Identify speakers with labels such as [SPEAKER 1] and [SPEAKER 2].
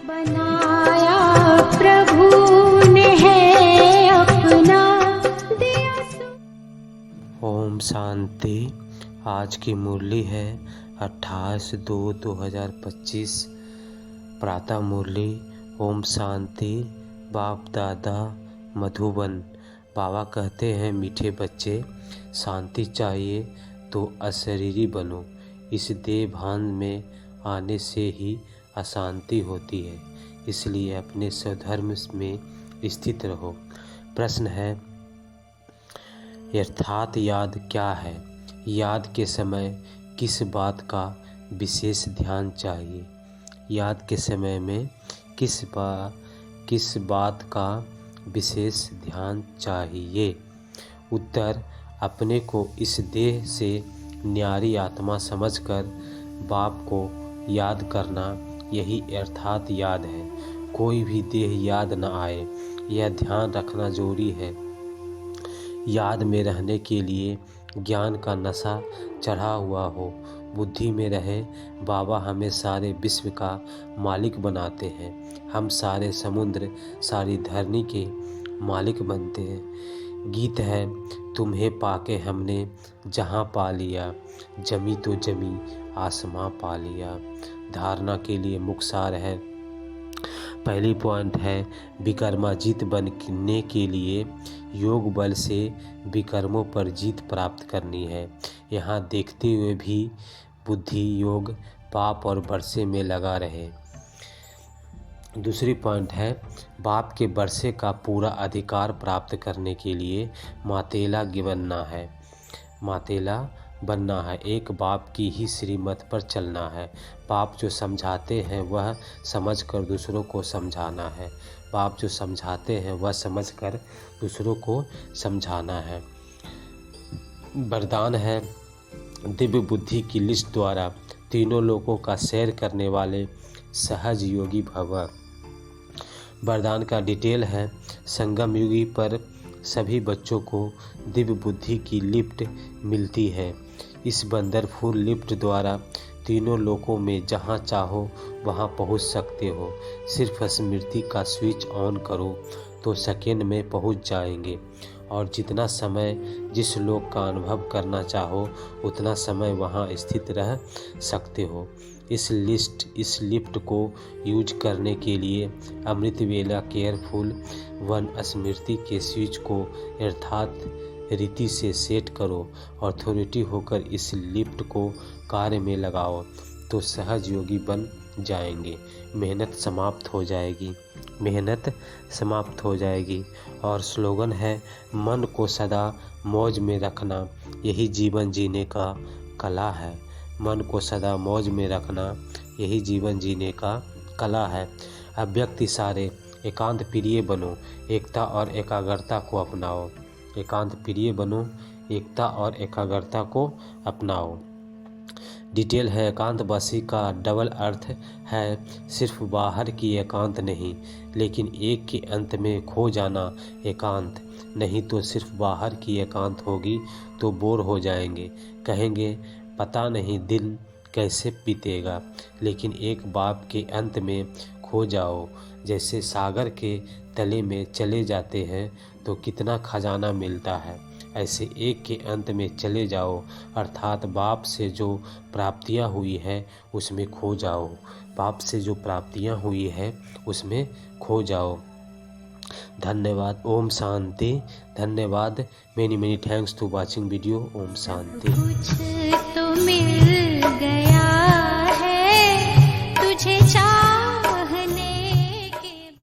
[SPEAKER 1] बनाया प्रभु ने है अपना दिया।
[SPEAKER 2] ओम शांति। आज की मुरली है 28/2/2025। प्रातः मुरली। ओम शांति। बाप दादा मधुबन। बाबा कहते हैं, मीठे बच्चे, शांति चाहिए तो अशरीरी बनो। इस देह भान में आने से ही अशांति होती है, इसलिए अपने स्वधर्म में स्थित रहो। प्रश्न है, यथार्थ याद क्या है? याद के समय किस बात का विशेष ध्यान चाहिए? याद के समय में किस बात का विशेष ध्यान चाहिए? उत्तर, अपने को इस देह से न्यारी आत्मा समझकर बाप को याद करना, यही अर्थात याद है। कोई भी देह याद न आए, यह ध्यान रखना जरूरी है। याद में रहने के लिए ज्ञान का नशा चढ़ा हुआ हो, बुद्धि में रहे। बाबा हमें सारे विश्व का मालिक बनाते हैं। हम सारे समुद्र, सारी धरनी के मालिक बनते हैं। गीत है, तुम्हें पाके हमने जहाँ पा लिया, जमी तो जमी आसमां पा लिया। धारणा के लिए मुखसार है। पहली पॉइंट है, विकर्मा जीत बनने के लिए योग बल से विकर्मों पर जीत प्राप्त करनी है। यहाँ देखते हुए भी बुद्धि योग पाप और वर्षे में लगा रहे। दूसरी पॉइंट है, बाप के वर्षे का पूरा अधिकार प्राप्त करने के लिए मातेला बनना है। एक बाप की ही श्रीमत पर चलना है। बाप जो समझाते हैं वह समझकर दूसरों को समझाना है। बाप जो समझाते हैं वह समझकर दूसरों को समझाना है। वरदान है, दिव्य बुद्धि की लिस्ट द्वारा तीनों लोगों का सैर करने वाले सहज योगी भव। वरदान का डिटेल है, संगम युगी पर सभी बच्चों को दिव्य बुद्धि की लिफ्ट मिलती है। इस वंडरफुल लिफ्ट द्वारा तीनों लोकों में जहां चाहो वहां पहुंच सकते हो। सिर्फ स्मृति का स्विच ऑन करो तो सेकेंड में पहुंच जाएंगे, और जितना समय जिस लोक का अनुभव करना चाहो उतना समय वहां स्थित रह सकते हो। इस लिफ्ट को यूज करने के लिए अमृत वेला केयरफुल वन स्मृति के स्विच को यथार्थ रीति से सेट करो। अथॉरिटी होकर इस लिफ्ट को कार्य में लगाओ तो सहज योगी बन जाएंगे। मेहनत समाप्त हो जाएगी। और स्लोगन है, मन को सदा मौज में रखना, यही जीवन जीने का कला है। मन को सदा मौज में रखना, यही जीवन जीने का कला है। अव्यक्त सारे एकांत प्रिय बनो, एकता और एकाग्रता को अपनाओ। एकांत प्रिय बनो, एकता और एकाग्रता को अपनाओ। डिटेल है, एकांतवासी का डबल अर्थ है, सिर्फ बाहर की एकांत नहीं, लेकिन एक के अंत में खो जाना एकांत नहीं। तो सिर्फ बाहर की एकांत होगी तो बोर हो जाएंगे, कहेंगे पता नहीं दिल कैसे बीतेगा। लेकिन एक बाप के अंत में खो जाओ, जैसे सागर के तले में चले जाते हैं तो कितना खजाना मिलता है, ऐसे एक के अंत में चले जाओ, अर्थात बाप से जो प्राप्तियां हुई है उसमें खो जाओ। बाप से जो प्राप्तियां हुई है उसमें खो जाओ। धन्यवाद। ओम शांति। धन्यवाद। Many thanks to watching video. ओम शांति।
[SPEAKER 1] कुछ तो मिल गया।